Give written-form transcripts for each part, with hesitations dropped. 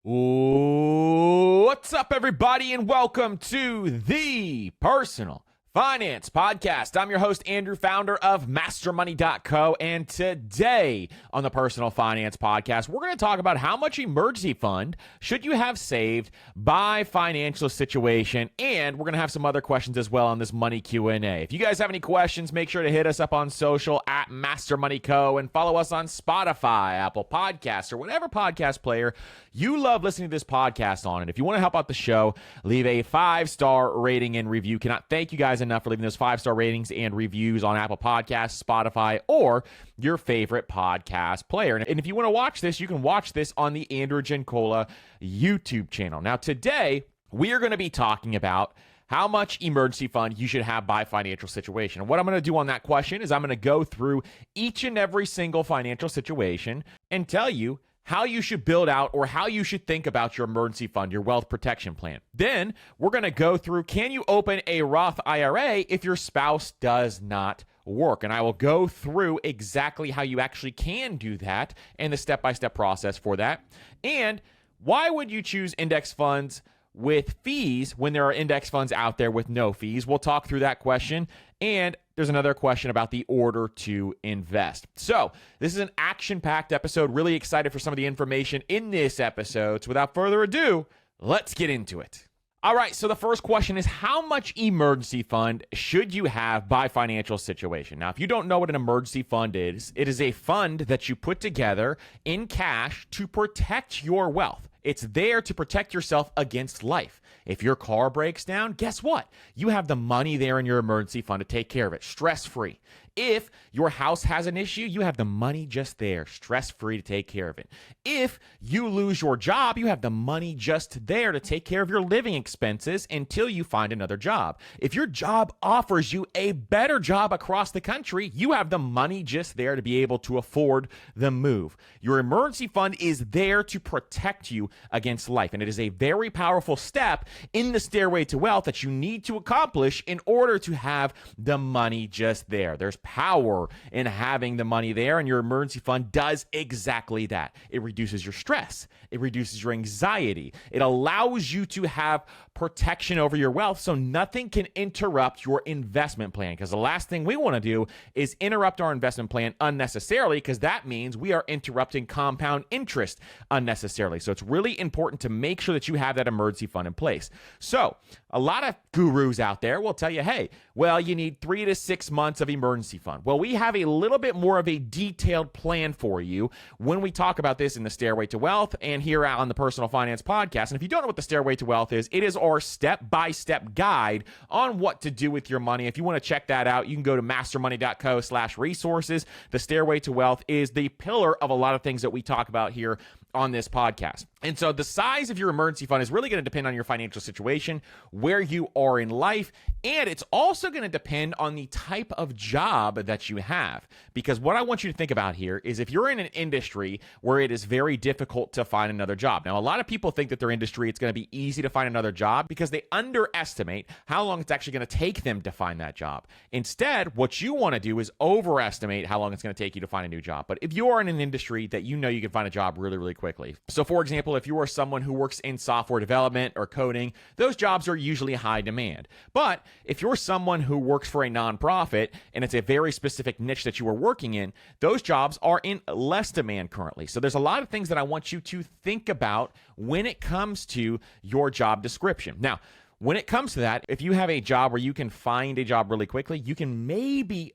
What's up, everybody, and welcome to the Personal Finance Podcast. I'm your host, Andrew, founder of MasterMoney.co, and today on the Personal Finance Podcast, we're going to talk about how much emergency fund should you have saved by financial situation, and we're going to have some other questions as well on this money Q&A. If you guys have any questions, make sure to hit us up on social at MasterMoney.co and follow us on Spotify, Apple Podcasts, or whatever podcast player you love listening to this podcast on. And if you want to help out the show, leave a 5-star rating and review. Cannot thank you guys enough for leaving those 5-star ratings and reviews on Apple Podcasts, Spotify, or your favorite podcast player. And if you want to watch this, you can watch this on the Andrew Gencola YouTube channel. Now, today, we are going to be talking about how much emergency fund you should have by financial situation. And what I'm going to do on that question is I'm going to go through each and every single financial situation and tell you how you should build out or how you should think about your emergency fund, your wealth protection plan. Then we're going to go through, can you open a Roth IRA if your spouse does not work? And I will go through exactly how you actually can do that and the step-by-step process for that. And why would you choose index funds with fees when there are index funds out there with no fees? We'll talk through that question. And there's another question about the order to invest. So this is an action-packed episode. Really excited for some of the information in this episode. So without further ado, let's get into it. All right, so the first question is, how much emergency fund should you have by financial situation? Now, if you don't know what an emergency fund is, it is a fund that you put together in cash to protect your wealth. It's there to protect yourself against life. If your car breaks down, guess what? You have the money there in your emergency fund to take care of it, stress-free. If your house has an issue, you have the money just there, stress-free to take care of it. If you lose your job, you have the money just there to take care of your living expenses until you find another job. If your job offers you a better job across the country, you have the money just there to be able to afford the move. Your emergency fund is there to protect you against life, and it is a very powerful step in the stairway to wealth that you need to accomplish in order to have the money just there. There's power in having the money there, and your emergency fund does exactly that. It reduces your stress. It reduces your anxiety. It allows you to have protection over your wealth so nothing can interrupt your investment plan, because the last thing we want to do is interrupt our investment plan unnecessarily, because that means we are interrupting compound interest unnecessarily. So it's really important to make sure that you have that emergency fund in place. So a lot of gurus out there will tell you, hey, well, you need 3 to 6 months of emergency fund. Well, we have a little bit more of a detailed plan for you when we talk about this in the Stairway to Wealth and here on the Personal Finance Podcast. And if you don't know what the Stairway to Wealth is, it is our step-by-step guide on what to do with your money. If you want to check that out, you can go to mastermoney.co/resources. The Stairway to Wealth is the pillar of a lot of things that we talk about here on this podcast. And so the size of your emergency fund is really going to depend on your financial situation, where you are in life, and it's also going to depend on the type of job that you have. Because what I want you to think about here is if you're in an industry where it is very difficult to find another job. Now, a lot of people think that their industry, it's going to be easy to find another job because they underestimate how long it's actually going to take them to find that job. Instead, what you want to do is overestimate how long it's going to take you to find a new job. But if you are in an industry that you know you can find a job really, really quickly. So for example, if you are someone who works in software development or coding, those jobs are usually high demand. But if you're someone who works for a nonprofit and it's a very specific niche that you are working in, those jobs are in less demand currently. So there's a lot of things that I want you to think about when it comes to your job description. Now, when it comes to that, if you have a job where you can find a job really quickly, you can maybe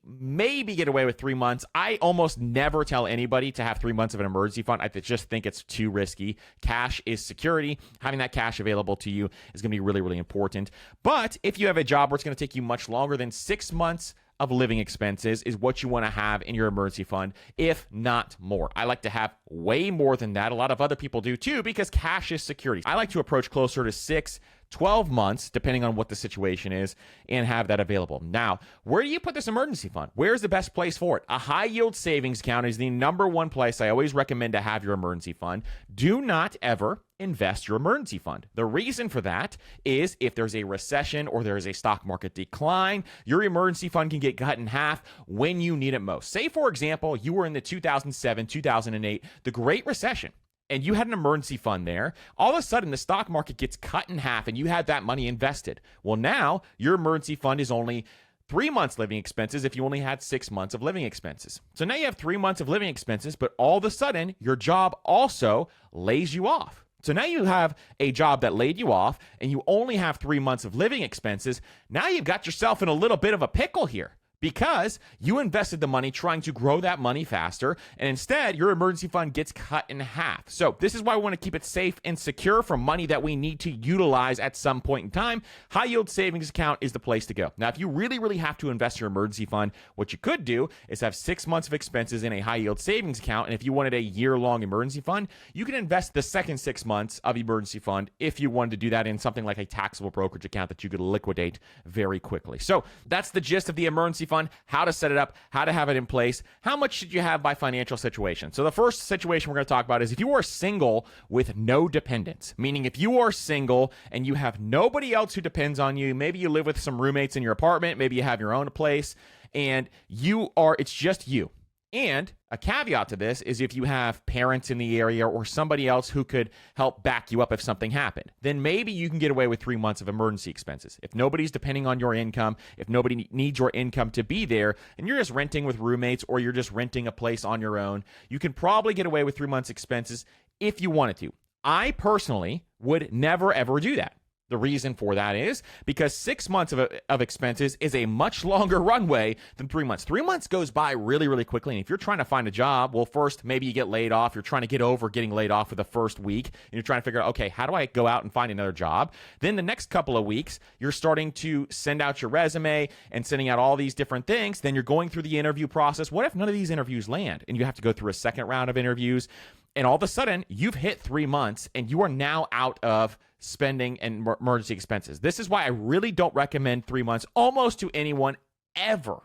get away with 3 months. I almost never tell anybody to have 3 months of an emergency fund. I just think it's too risky. Cash is security. Having that cash available to you is going to be really, really important. But if you have a job where it's going to take you much longer than 6 months of living expenses is what you want to have in your emergency fund, if not more. I like to have way more than that. A lot of other people do too, because cash is security. I like to approach closer to 6-12 months, depending on what the situation is, and have that available. Now, where do you put this emergency fund? Where's the best place for it? A high yield savings account is the number one place I always recommend to have your emergency fund. Do not ever invest your emergency fund. The reason for that is if there's a recession or there is a stock market decline, your emergency fund can get cut in half when you need it most. Say, for example, you were in the 2007, 2008, the Great Recession. and you had an emergency fund there, all of a sudden the stock market gets cut in half and you had that money invested. Well, now your emergency fund is only 3 months living expenses if you only had 6 months of living expenses. So now you have 3 months of living expenses, but all of a sudden your job also lays you off. So now you have a job that laid you off and you only have 3 months of living expenses. Now you've got yourself in a little bit of a pickle here, because you invested the money trying to grow that money faster, and instead your emergency fund gets cut in half. So this is why we want to keep it safe and secure for money that we need to utilize at some point in time. High yield savings account is the place to go. Now, if you really, really have to invest your emergency fund, what you could do is have 6 months of expenses in a high yield savings account. And if you wanted a year-long emergency fund, you can invest the second 6 months of emergency fund if you wanted to do that in something like a taxable brokerage account that you could liquidate very quickly. So that's the gist of the emergency fund, how to set it up, how to have it in place. How much should you have by financial situation? So the first situation we're going to talk about is if you are single with no dependents, meaning if you are single and you have nobody else who depends on you, maybe you live with some roommates in your apartment, maybe you have your own place, and it's just you. And a caveat to this is if you have parents in the area or somebody else who could help back you up if something happened, then maybe you can get away with 3 months of emergency expenses. If nobody's depending on your income, if nobody needs your income to be there, and you're just renting with roommates or you're just renting a place on your own, you can probably get away with 3 months expenses if you wanted to. I personally would never, ever do that. The reason for that is because 6 months of expenses is a much longer runway than 3 months. 3 months goes by really, really quickly. And if you're trying to find a job, well, first, maybe you get laid off. You're trying to get over getting laid off for the first week. And you're trying to figure out, okay, how do I go out and find another job? Then the next couple of weeks, you're starting to send out your resume and sending out all these different things. Then you're going through the interview process. What if none of these interviews land and you have to go through a second round of interviews? And all of a sudden, you've hit 3 months and you are now out of spending and emergency expenses. This is why I really don't recommend 3 months almost to anyone ever.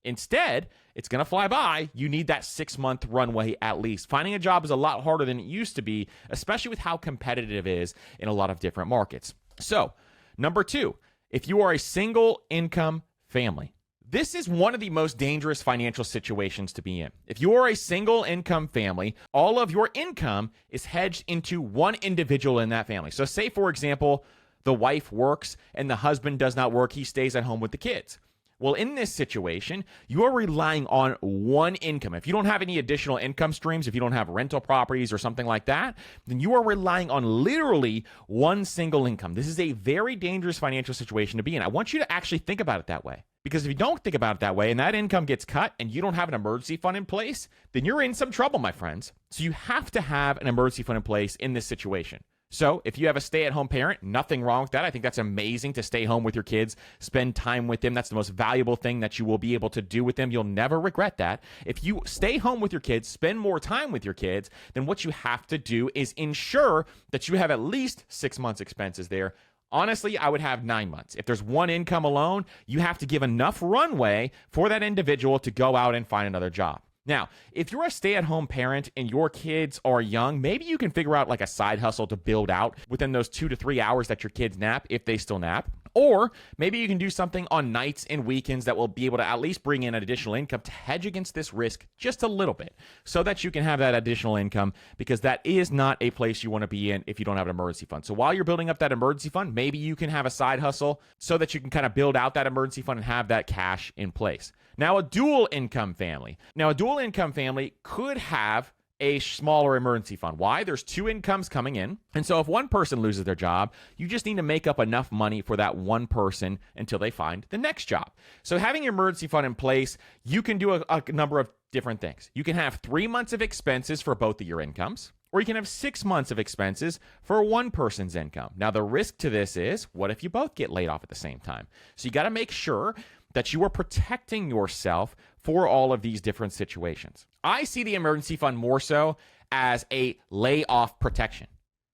Instead, it's going to fly by. You need that 6 month runway at least. Finding a job is a lot harder than it used to be, especially with how competitive it is in a lot of different markets. So, number 2, if you are a single income family, this is one of the most dangerous financial situations to be in. If you are a single income family, all of your income is hedged into one individual in that family. So say, for example, the wife works and the husband does not work. He stays at home with the kids. Well, in this situation, you are relying on one income. If you don't have any additional income streams, if you don't have rental properties or something like that, then you are relying on literally one single income. This is a very dangerous financial situation to be in. I want you to actually think about it that way. Because if you don't think about it that way and that income gets cut and you don't have an emergency fund in place, then you're in some trouble, my friends. So you have to have an emergency fund in place in this situation. So if you have a stay-at-home parent, nothing wrong with that. I think that's amazing to stay home with your kids, spend time with them. That's the most valuable thing that you will be able to do with them. You'll never regret that. If you stay home with your kids, spend more time with your kids, then what you have to do is ensure that you have at least 6 months expenses there. Honestly, I would have 9 months. If there's one income alone, you have to give enough runway for that individual to go out and find another job. Now, if you're a stay-at-home parent and your kids are young, maybe you can figure out like a side hustle to build out within those 2 to 3 hours that your kids nap, if they still nap. Or maybe you can do something on nights and weekends that will be able to at least bring in an additional income to hedge against this risk just a little bit so that you can have that additional income, because that is not a place you want to be in if you don't have an emergency fund. So while you're building up that emergency fund, maybe you can have a side hustle so that you can kind of build out that emergency fund and have that cash in place. Now, a dual income family. Now, a dual income family could have a smaller emergency fund. Why? There's 2 incomes coming in. And so if one person loses their job, you just need to make up enough money for that one person until they find the next job. So having your emergency fund in place, you can do a number of different things. You can have 3 months of expenses for both of your incomes, or you can have 6 months of expenses for one person's income. Now, the risk to this is, what if you both get laid off at the same time? So you got to make sure that you are protecting yourself for all of these different situations. I see the emergency fund more so as a layoff protection,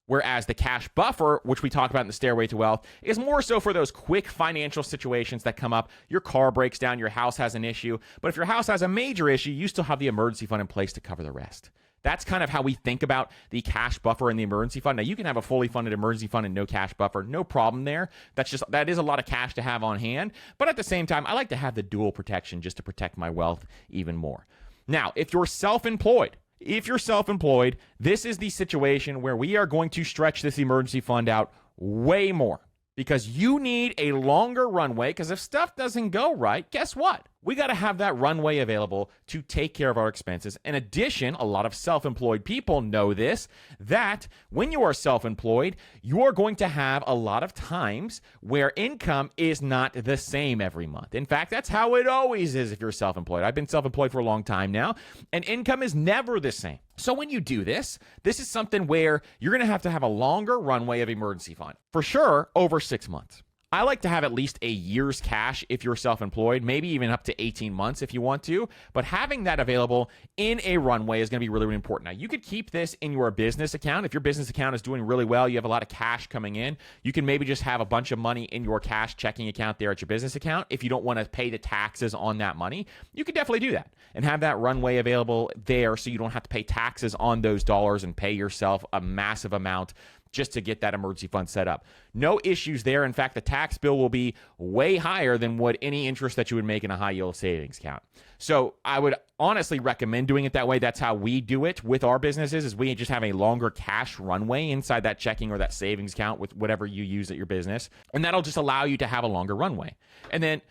whereas the cash buffer, which we talk about in the Stairway to Wealth, is more so for those quick financial situations that come up. Your car breaks down, your house has an issue, but if your house has a major issue, you still have the emergency fund in place to cover the rest. That's kind of how we think about the cash buffer and the emergency fund. Now, you can have a fully funded emergency fund and no cash buffer, no problem there. That is a lot of cash to have on hand. But at the same time, I like to have the dual protection just to protect my wealth even more. Now, if you're self-employed, if you're self-employed, this is the situation where we are going to stretch this emergency fund out way more because you need a longer runway, because if stuff doesn't go right, guess what? We got to have that runway available to take care of our expenses. In addition, a lot of self-employed people know this, that when you are self-employed, you are going to have a lot of times where income is not the same every month. In fact, that's how it always is if you're self-employed. I've been self-employed for a long time now, and income is never the same. So when you do this, this is something where you're going to have a longer runway of emergency fund. For sure, over 6 months. I like to have at least a year's cash if you're self-employed, maybe even up to 18 months if you want to, but having that available in a runway is going to be really, really important. Now, you could keep this in your business account. If your business account is doing really well, you have a lot of cash coming in, you can maybe just have a bunch of money in your cash checking account there at your business account. If you don't want to pay the taxes on that money, you could definitely do that and have that runway available there so you don't have to pay taxes on those dollars and pay yourself a massive amount just to get that emergency fund set up. No issues there. In fact, the tax bill will be way higher than what any interest that you would make in a high yield savings account. So I would honestly recommend doing it that way. That's how we do it with our businesses, is we just have a longer cash runway inside that checking or that savings account with whatever you use at your business. And that'll just allow you to have a longer runway. And then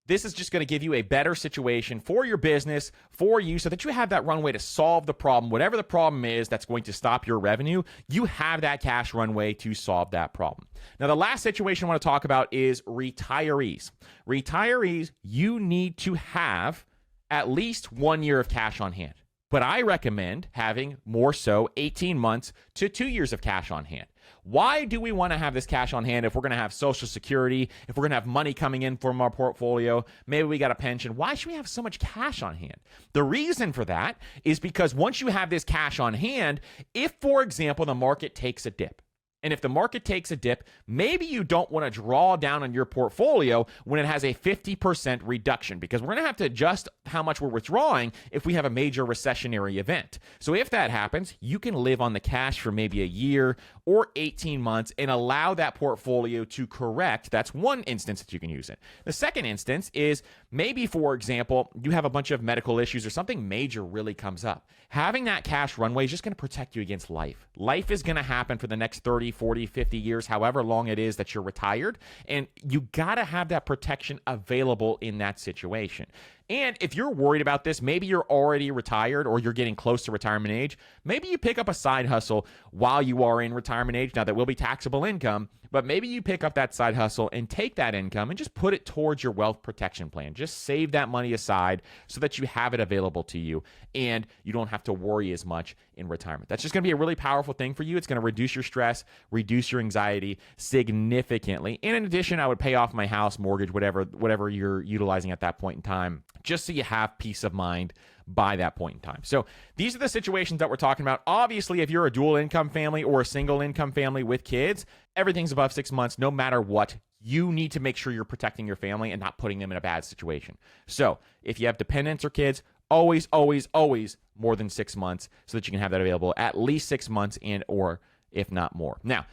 this is just going to give you a better situation for your business, for you, so that you have that runway to solve the problem. Whatever the problem is that's going to stop your revenue, you have that cash runway to solve that problem. Now, the last situation I want to talk about is retirees. Retirees, you need to have at least 1 year of cash on hand. But I recommend having more so 18 months to 2 years of cash on hand. Why do we want to have this cash on hand if we're going to have Social Security, if we're going to have money coming in from our portfolio, maybe we got a pension? Why should we have so much cash on hand? The reason for that is because once you have this cash on hand, if, for example, the market takes a dip, and if the market takes a dip, maybe you don't want to draw down on your portfolio when it has a 50% reduction, because we're going to have to adjust how much we're withdrawing if we have a major recessionary event. So if that happens, you can live on the cash for maybe a year or 18 months and allow that portfolio to correct. That's one instance that you can use it. The second instance is maybe, for example, you have a bunch of medical issues or something major really comes up. Having that cash runway is just going to protect you against life. Life is going to happen for the next 30, 40, 50 years, however long it is that you're retired. And you got to have that protection available in that situation. And if you're worried about this, maybe you're already retired or you're getting close to retirement age, maybe you pick up a side hustle while you are in retirement age. Now, that will be taxable income, but maybe you pick up that side hustle and take that income and just put it towards your wealth protection plan. Just save that money aside so that you have it available to you and you don't have to worry as much in retirement. That's just going to be a really powerful thing for you. It's going to reduce your stress, reduce your anxiety significantly. And in addition, I would pay off my house, mortgage, whatever you're utilizing at that point in time, just so you have peace of mind by that point in time. So these are the situations that we're talking about. Obviously, if you're a dual income family or a single income family with kids, everything's above 6 months, no matter what. You need to make sure you're protecting your family and not putting them in a bad situation. So if you have dependents or kids, always, always, always more than 6 months so that you can have that available at least 6 months and or if not more. Now,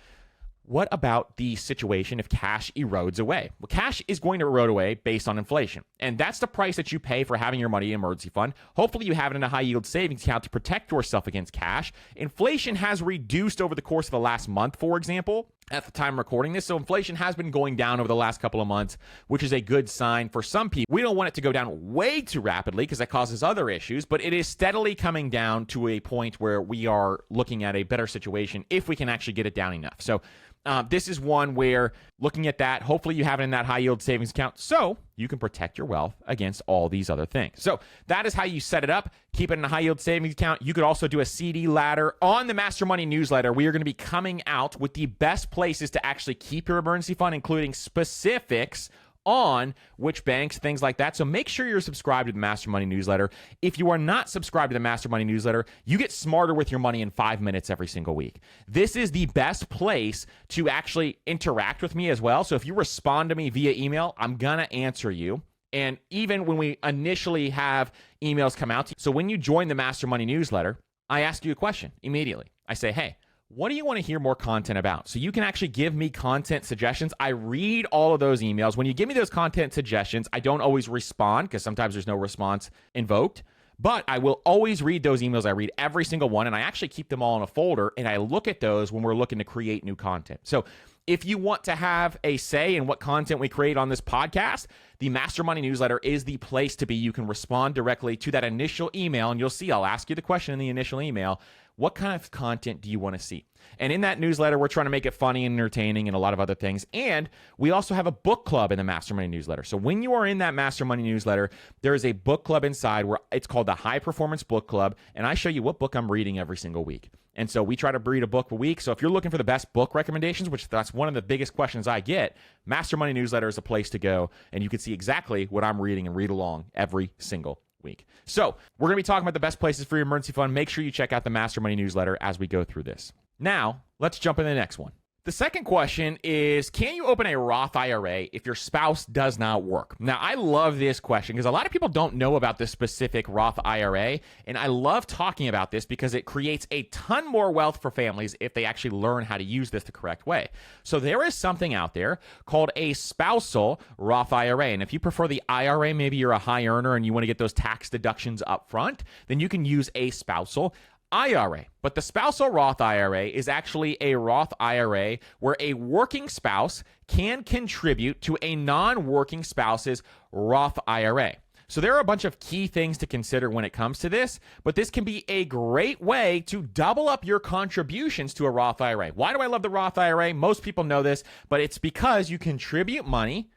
what about the situation if cash erodes away? Well, cash is going to erode away based on inflation. And that's the price that you pay for having your money in an emergency fund. Hopefully you have it in a high yield savings account to protect yourself against cash. Inflation has reduced over the course of the last month, for example, at the time recording this. So inflation has been going down over the last couple of months, which is a good sign for some people. We don't want it to go down way too rapidly because that causes other issues, but it is steadily coming down to a point where we are looking at a better situation if we can actually get it down enough. So this is one where looking at that, hopefully you have it in that high yield savings account so you can protect your wealth against all these other things. So that is how you set it up. Keep it in a high yield savings account. You could also do a CD ladder. On the Master Money newsletter, we are going to be coming out with the best places to actually keep your emergency fund, including specifics on which banks, things like that. So make sure you're subscribed to the Master Money newsletter. If you are not subscribed to the Master Money newsletter, you get smarter with your money in 5 minutes every single week. This is the best place to actually interact with me as well. So if you respond to me via email, I'm going to answer you. And even when we initially have emails come out to you. So when you join the Master Money newsletter, I ask you a question immediately. I say, hey, what do you want to hear more content about? So you can actually give me content suggestions. I read all of those emails. When you give me those content suggestions, I don't always respond because sometimes there's no response invoked. But I will always read those emails. I read every single one, and I actually keep them all in a folder, and I look at those when we're looking to create new content. So if you want to have a say in what content we create on this podcast, the Master Money newsletter is the place to be. You can respond directly to that initial email, and you'll see I'll ask you the question in the initial email. What kind of content do you want to see? And in that newsletter, we're trying to make it funny and entertaining and a lot of other things. And we also have a book club in the Master Money newsletter. So when you are in that Master Money newsletter, there is a book club inside where it's called the High Performance Book Club. And I show you what book I'm reading every single week. And so we try to read a book a week. So if you're looking for the best book recommendations, which that's one of the biggest questions I get, Master Money newsletter is a place to go. And you can see exactly what I'm reading and read along every single week. So we're going to be talking about the best places for your emergency fund. Make sure you check out the Master Money newsletter as we go through this. Now, let's jump into the next one. The second question is, can you open a Roth IRA if your spouse does not work? Now, I love this question because a lot of people don't know about this specific Roth IRA, and I love talking about this because it creates a ton more wealth for families if they actually learn how to use this the correct way. So there is something out there called a spousal Roth IRA, and if you prefer the IRA, maybe you're a high earner and you want to get those tax deductions up front, then you can use a spousal IRA. But the spousal Roth IRA is actually a Roth IRA where a working spouse can contribute to a non-working spouse's Roth IRA. So there are a bunch of key things to consider when it comes to this, but this can be a great way to double up your contributions to a Roth IRA. Why do I love the Roth IRA? Most people know this, but it's because you contribute money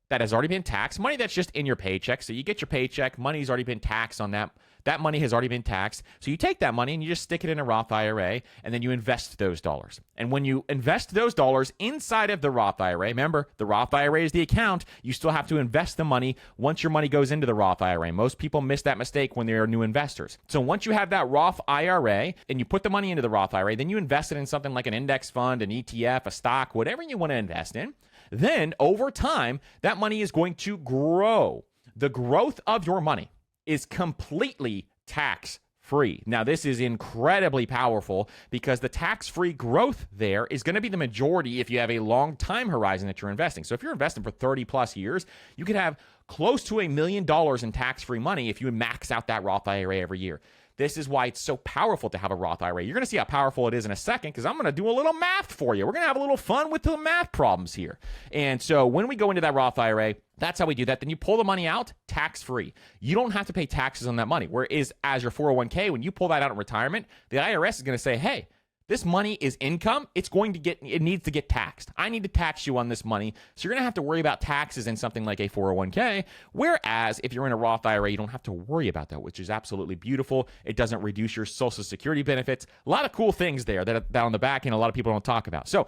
that has already been taxed, money that's just in your paycheck. So you get your paycheck, money's already been taxed on that. That money has already been taxed. So you take that money and you just stick it in a Roth IRA, and then you invest those dollars. And when you invest those dollars inside of the Roth IRA, remember, the Roth IRA is the account. You still have to invest the money once your money goes into the Roth IRA. Most people miss that mistake when they are new investors. So once you have that Roth IRA and you put the money into the Roth IRA, then you invest it in something like an index fund, an ETF, a stock, whatever you want to invest in. Then over time, that money is going to grow. The growth of your money is completely tax-free. Now, this is incredibly powerful because the tax-free growth there is going to be the majority if you have a long time horizon that you're investing. So if you're investing for 30 plus years, you could have close to $1 million in tax-free money if you max out that Roth IRA every year. This is why it's so powerful to have a Roth IRA. You're going to see how powerful it is in a second because I'm going to do a little math for you. We're going to have a little fun with the math problems here. And so when we go into that Roth IRA, that's how we do that. Then you pull the money out tax-free. You don't have to pay taxes on that money. Whereas as your 401k, when you pull that out in retirement, the IRS is going to say, hey, this money is income. It needs to get taxed. I need to tax you on this money. So you're going to have to worry about taxes in something like a 401k. Whereas if you're in a Roth IRA, you don't have to worry about that, which is absolutely beautiful. It doesn't reduce your Social Security benefits. A lot of cool things there that on the back end a lot of people don't talk about. So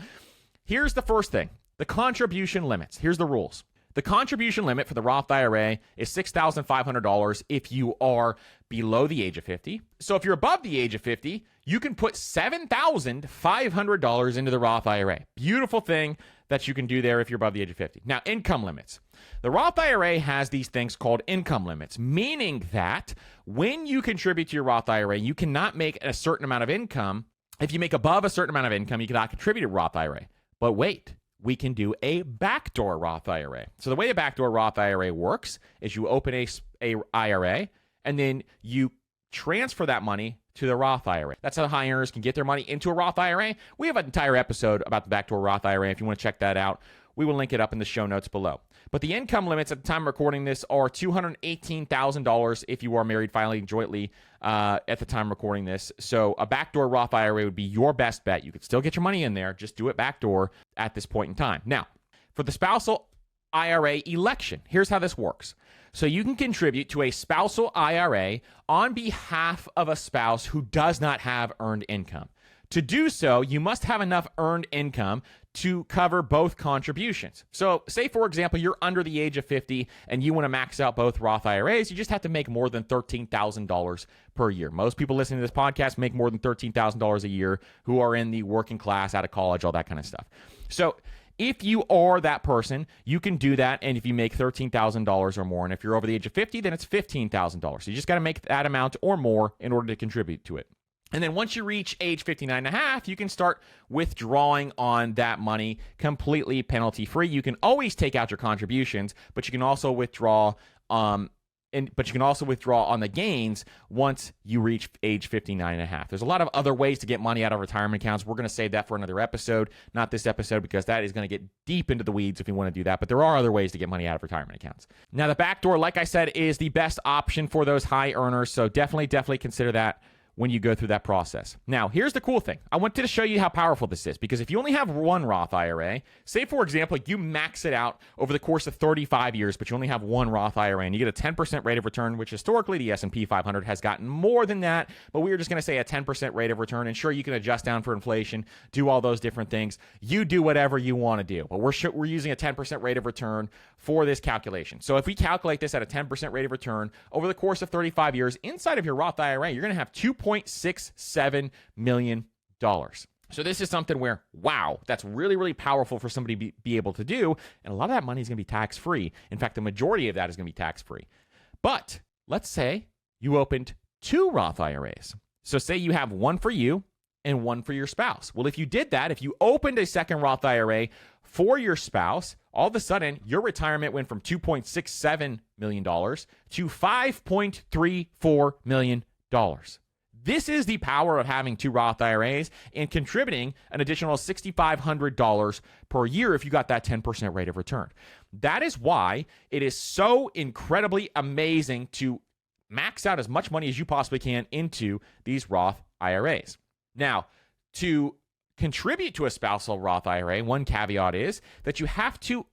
here's the first thing, the contribution limits. Here's the rules. The contribution limit for the Roth IRA is $6,500 if you are below the age of 50. So if you're above the age of 50, you can put $7,500 into the Roth IRA. Beautiful thing that you can do there if you're above the age of 50. Now, income limits. The Roth IRA has these things called income limits, meaning that when you contribute to your Roth IRA, you cannot make a certain amount of income. If you make above a certain amount of income, you cannot contribute to Roth IRA. But wait. We can do a backdoor Roth IRA. So the way a backdoor Roth IRA works is you open a IRA and then you transfer that money to the Roth IRA. That's how high earners can get their money into a Roth IRA. We have an entire episode about the backdoor Roth IRA. If you want to check that out, we will link it up in the show notes below. But the income limits at the time of recording this are $218,000 if you are married filing jointly at the time of recording this. So a backdoor Roth IRA would be your best bet. You could still get your money in there. Just do it backdoor at this point in time. Now, for the spousal IRA election, here's how this works. So you can contribute to a spousal IRA on behalf of a spouse who does not have earned income. To do so, you must have enough earned income to cover both contributions. So say, for example, you're under the age of 50 and you want to max out both Roth IRAs, you just have to make more than $13,000 per year. Most people listening to this podcast make more than $13,000 a year who are in the working class, out of college, all that kind of stuff. So if you are that person, you can do that, and if you make $13,000 or more, and if you're over the age of 50, then it's $15,000. So you just got to make that amount or more in order to contribute to it. And then once you reach age 59 and a half, you can start withdrawing on that money completely penalty-free. You can always take out your contributions, but you can also withdraw but you can also withdraw on the gains once you reach age 59 and a half. There's a lot of other ways to get money out of retirement accounts. We're going to save that for another episode, not this episode, because that is going to get deep into the weeds if you want to do that. But there are other ways to get money out of retirement accounts. Now, the backdoor, like I said, is the best option for those high earners. So definitely consider that when you go through that process. Now, here's the cool thing. I wanted to show you how powerful this is, because if you only have one Roth IRA, say, for example, you max it out over the course of 35 years, but you only have one Roth IRA, and you get a 10% rate of return, which historically the S&P 500 has gotten more than that, but we were just going to say a 10% rate of return, and sure, you can adjust down for inflation, do all those different things. You do whatever you want to do, but we're using a 10% rate of return for this calculation. So if we calculate this at a 10% rate of return over the course of 35 years, inside of your Roth IRA, you're going to have $2.67 million. So this is something where, wow, that's really powerful for somebody to be able to do. And a lot of that money is going to be tax-free. In fact, the majority of that is going to be tax-free. But let's say you opened two Roth IRAs. So say you have one for you and one for your spouse. Well, if you did that, if you opened a second Roth IRA for your spouse, all of a sudden, your retirement went from $2.67 million to $5.34 million. This is the power of having two Roth IRAs and contributing an additional $6,500 per year if you got that 10% rate of return. That is why it is so incredibly amazing to max out as much money as you possibly can into these Roth IRAs. Now, to contribute to a spousal Roth IRA, one caveat is that you have to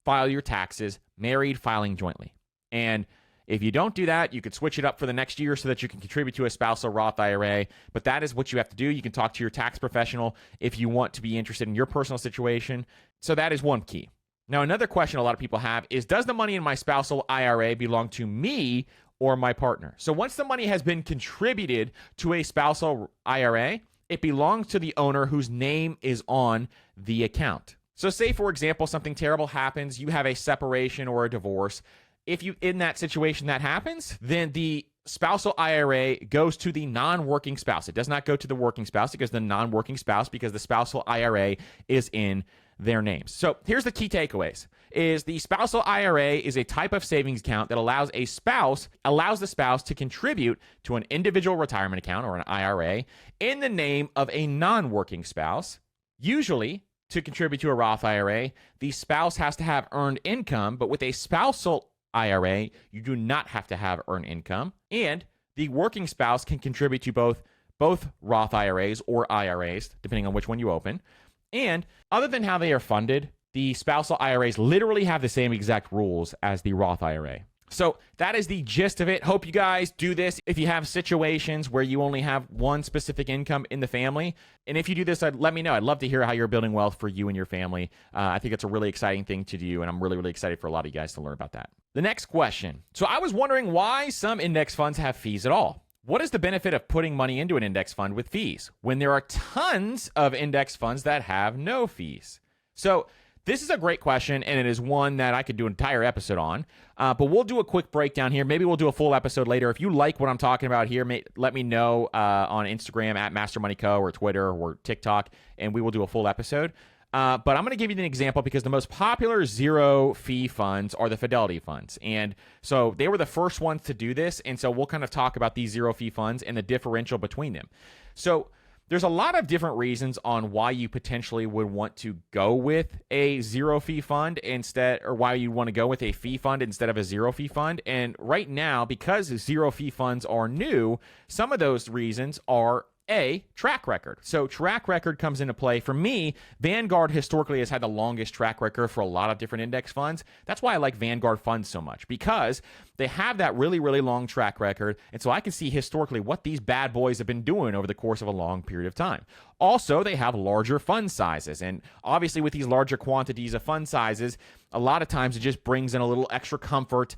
file your taxes married filing jointly. And if you don't do that, you could switch it up for the next year so that you can contribute to a spousal Roth IRA. But that is what you have to do. You can talk to your tax professional if you want to be interested in your personal situation. So that is one key. Now, another question a lot of people have is, does the money in my spousal IRA belong to me or my partner? So once the money has been contributed to a spousal IRA, it belongs to the owner whose name is on the account. So say, for example, something terrible happens, you have a separation or a divorce. If you, in that situation that happens, then the spousal IRA goes to the non-working spouse. It does not go to the working spouse. It goes to the non-working spouse because the spousal IRA is in their names. So here's the key takeaways. Is the spousal IRA is a type of savings account that allows the spouse to contribute to an individual retirement account or an IRA in the name of a non-working spouse. Usually, to contribute to a Roth IRA, the spouse has to have earned income, but with a spousal IRA, you do not have to have earned income, and the working spouse can contribute to both Roth IRAs or IRAs, depending on which one you open. And other than how they are funded, the spousal IRAs literally have the same exact rules as the Roth IRA. So that is the gist of it. Hope you guys do this if you have situations where you only have one specific income in the family. And if you do this, let me know. I'd love to hear how you're building wealth for you and your family. I think it's a really exciting thing to do, and I'm really excited for a lot of you guys to learn about that. The next question. So I was wondering why some index funds have fees at all. What is the benefit of putting money into an index fund with fees when there are tons of index funds that have no fees? So this is a great question, and it is one that I could do an entire episode on, but we'll do a quick breakdown here. Maybe we'll do a full episode later. If you like what I'm talking about here, let me know on Instagram at MasterMoneyCo or Twitter or TikTok, and we will do a full episode. But I'm going to give you an example because the most popular zero-fee funds are the Fidelity funds. And so they were the first ones to do this, and so we'll kind of talk about these zero-fee funds and the differential between them. So there's a lot of different reasons on why you potentially would want to go with a zero-fee fund instead, or why you want to go with a fee fund instead of a zero-fee fund. And right now, because zero-fee funds are new, some of those reasons are track record. So track record comes into play. For me, Vanguard historically has had the longest track record for a lot of different index funds. That's why I like Vanguard funds so much, because they have that really long track record. And so I can see historically what these bad boys have been doing over the course of a long period of time. Also, they have larger fund sizes. And obviously with these larger quantities of fund sizes, a lot of times it just brings in a little extra comfort,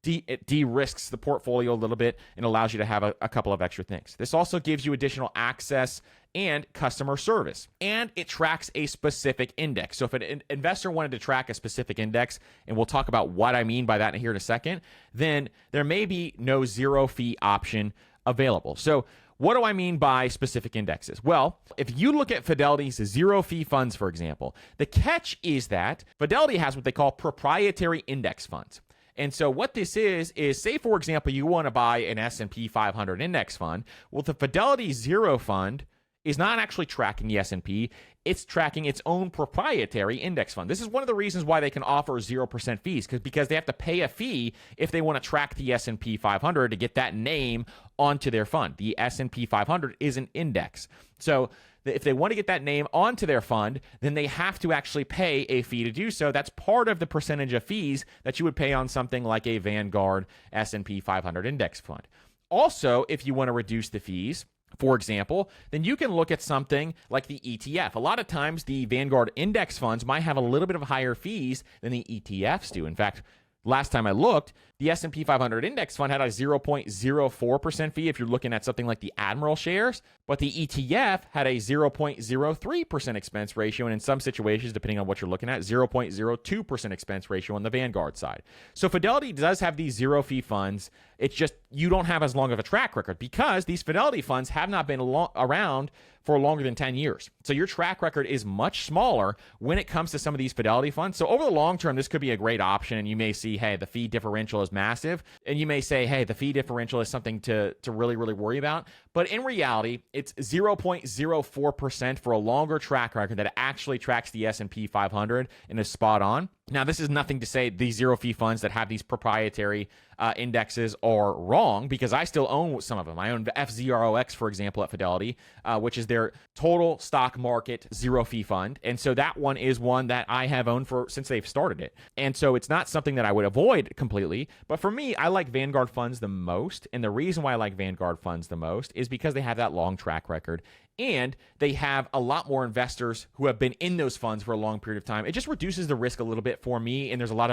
it de-risks the portfolio a little bit and allows you to have a couple of extra things. This also gives you additional access and customer service, and it tracks a specific index. So if an investor wanted to track a specific index, and we'll talk about what I mean by that here in a second, then there may be no zero fee option available. So what do I mean by specific indexes? Well, if you look at Fidelity's zero-fee funds, for example, the catch is that Fidelity has what they call proprietary index funds. And so what this is say, for example, you want to buy an S&P 500 index fund. Well, the Fidelity Zero Fund is not actually tracking the S&P. It's tracking its own proprietary index fund. This is one of the reasons why they can offer 0% fees, because they have to pay a fee if they want to track the S&P 500 to get that name onto their fund. The S&P 500 is an index. So if they want to get that name onto their fund, then they have to actually pay a fee to do so. That's part of the percentage of fees that you would pay on something like a Vanguard S&P 500 index fund. Also, if you want to reduce the fees, for example, then you can look at something like the ETF. A lot of times the Vanguard index funds might have a little bit of higher fees than the ETFs do. In fact, last time I looked, the S&P 500 index fund had a 0.04% fee if you're looking at something like the Admiral shares, but the ETF had a 0.03% expense ratio, and in some situations, depending on what you're looking at, 0.02% expense ratio on the Vanguard side. So Fidelity does have these zero fee funds. It's just you don't have as long of a track record because these Fidelity funds have not been around for longer than 10 years. So your track record is much smaller when it comes to some of these Fidelity funds. So over the long term, this could be a great option, and you may see, hey, the fee differential is massive, and you may say, hey, the fee differential is something to really, really worry about. But in reality, it's 0.04% for a longer track record that actually tracks the S&P 500 and is spot on. Now, this is nothing to say these zero fee funds that have these proprietary indexes are wrong, because I still own some of them. I own the FZROX, for example, at Fidelity, which is their total stock market zero fee fund. And so that one is one that I have owned since they've started it. And so it's not something that I would avoid completely. But for me, I like Vanguard funds the most. And the reason why I like Vanguard funds the most is because they have that long track record. And they have a lot more investors who have been in those funds for a long period of time. It just reduces the risk a little bit for me. And there's a lot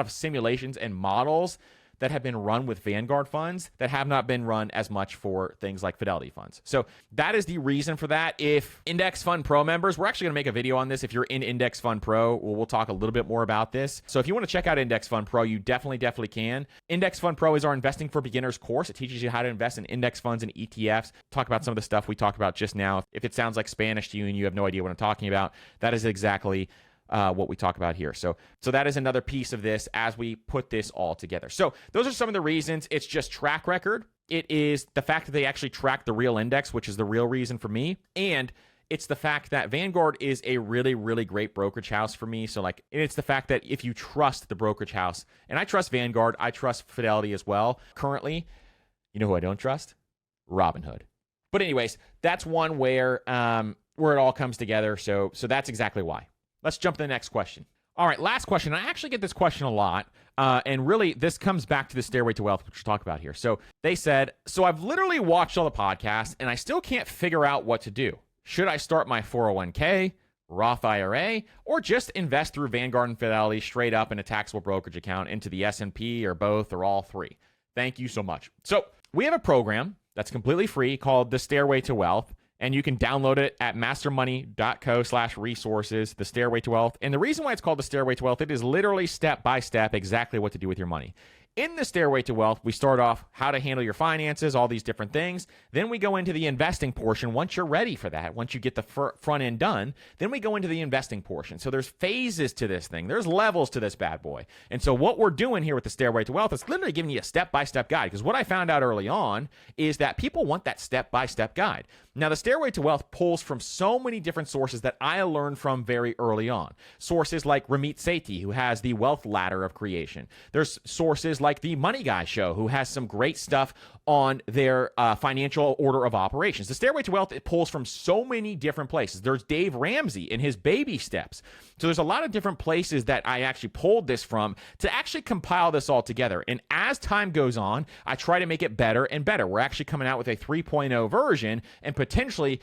of simulations and models that have been run with Vanguard funds that have not been run as much for things like Fidelity funds. So that is the reason for that. If Index Fund Pro members, we're actually going to make a video on this. If you're in Index Fund Pro, we'll talk a little bit more about this. So if you want to check out Index Fund Pro, you definitely can. Index Fund Pro is our Investing for Beginners course. It teaches you how to invest in index funds and ETFs. Talk about some of the stuff we talked about just now. If it sounds like Spanish to you and you have no idea what I'm talking about, that is exactly what we talk about here. So that is another piece of this as we put this all together. So those are some of the reasons. It's just track record. It is the fact that they actually track the real index, which is the real reason for me. And it's the fact that Vanguard is a really, really great brokerage house for me. So it's the fact that if you trust the brokerage house, and I trust Vanguard, I trust Fidelity as well. Currently, you know who I don't trust? Robinhood. But anyways, that's one where it all comes together. So that's exactly why. Let's jump to the next question. All right, last question. I actually get this question a lot, and really this comes back to the Stairway to Wealth, which we'll talk about here. So they said, so I've literally watched all the podcasts, and I still can't figure out what to do. Should I start my 401k, Roth IRA, or just invest through Vanguard and Fidelity straight up in a taxable brokerage account into the S&P or both or all three? Thank you so much. So we have a program that's completely free called the Stairway to Wealth. And you can download it at mastermoney.co/resources, the Stairway to Wealth. And the reason why it's called the Stairway to Wealth, it is literally step by step exactly what to do with your money. In the Stairway to Wealth, we start off how to handle your finances, all these different things. Then we go into the investing portion once you're ready for that. Once you get the front end done, then we go into the investing portion. So there's phases to this thing. There's levels to this bad boy. And so what we're doing here with the Stairway to Wealth is literally giving you a step-by-step guide. Because what I found out early on is that people want that step-by-step guide. Now, the Stairway to Wealth pulls from so many different sources that I learned from very early on. Sources like Ramit Sethi, who has the Wealth Ladder of Creation. There's sources like the Money Guy Show, who has some great stuff on their financial order of operations. The Stairway to Wealth, it pulls from so many different places. There's Dave Ramsey in his baby steps. So there's a lot of different places that I actually pulled this from to actually compile this all together. And as time goes on, I try to make it better and better. We're actually coming out with a 3.0 version and potentially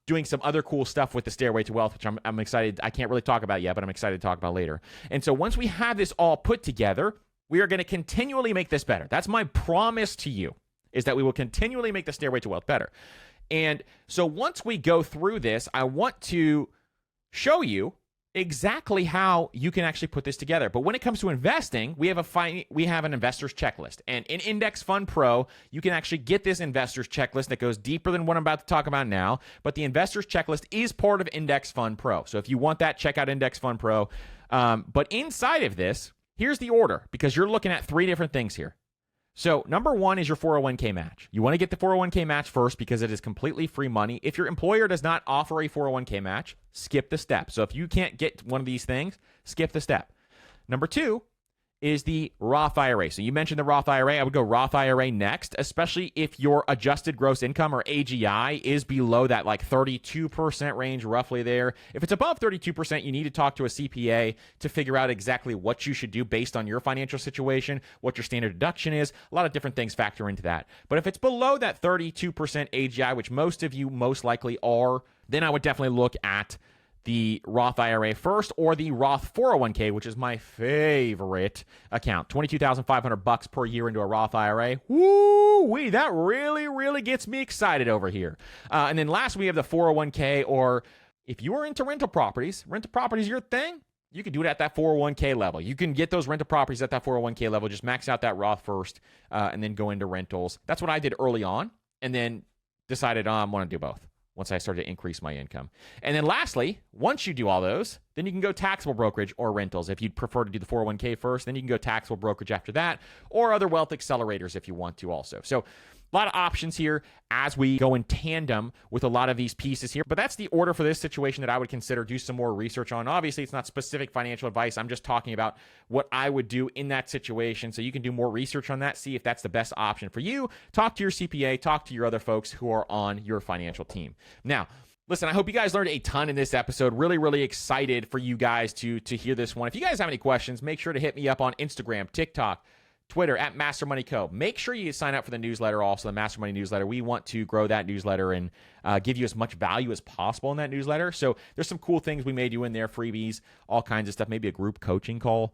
doing some other cool stuff with the Stairway to Wealth, which I'm excited. I can't really talk about yet, but I'm excited to talk about later. And so once we have this all put together, we are going to continually make this better. That's my promise to you, is that we will continually make the Stairway to Wealth better. And so once we go through this, I want to show you exactly how you can actually put this together. But when it comes to investing, we have an investor's checklist. And in Index Fund Pro, you can actually get this investor's checklist that goes deeper than what I'm about to talk about now. But the investor's checklist is part of Index Fund Pro. So if you want that, check out Index Fund Pro. But inside of this, here's the order, because you're looking at three different things here. So number one is your 401k match. You want to get the 401k match first because it is completely free money. If your employer does not offer a 401k match, skip the step. So if you can't get one of these things, skip the step. Number two is the Roth IRA. So you mentioned the Roth IRA. I would go Roth IRA next, especially if your adjusted gross income, or AGI, is below that like 32% range, roughly there. If it's above 32%, you need to talk to a CPA to figure out exactly what you should do based on your financial situation, what your standard deduction is. A lot of different things factor into that. But if it's below that 32% AGI, which most of you most likely are, then I would definitely look at the Roth IRA first, or the Roth 401k, which is my favorite account. $22,500 per year into a Roth IRA. Woo-wee, that really gets me excited over here. And then last, we have the 401k, or if you are into rental properties your thing, you can do it at that 401k level. You can get those rental properties at that 401k level. Just max out that Roth first, and then go into rentals. That's what I did early on, and then decided I want to do both once I started to increase my income. And then lastly, once you do all those, then you can go taxable brokerage or rentals. If you'd prefer to do the 401k first, then you can go taxable brokerage after that, or other wealth accelerators if you want to also. So a lot of options here as we go in tandem with a lot of these pieces here. But that's the order for this situation that I would consider do some more research on. Obviously, it's not specific financial advice. I'm just talking about what I would do in that situation. So you can do more research on that, see if that's the best option for you. Talk to your CPA, talk to your other folks who are on your financial team. Now, listen, I hope you guys learned a ton in this episode. Really excited for you guys to hear this one. If you guys have any questions, make sure to hit me up on Instagram, TikTok, Twitter at Master Money Co. Make sure you sign up for the newsletter, also the Master Money newsletter. We want to grow that newsletter and give you as much value as possible in that newsletter. So there's some cool things we may do in there, freebies, all kinds of stuff, maybe a group coaching call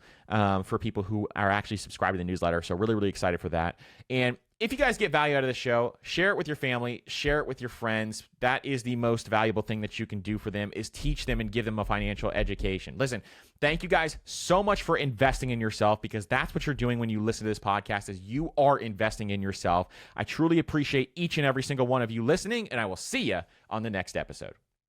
for people who are actually subscribed to the newsletter. So really excited for that. And if you guys get value out of the show, share it with your family, share it with your friends. That is the most valuable thing that you can do for them, is teach them and give them a financial education. Listen, thank you guys so much for investing in yourself, because that's what you're doing when you listen to this podcast, is you are investing in yourself. I truly appreciate each and every single one of you listening, and I will see you on the next episode.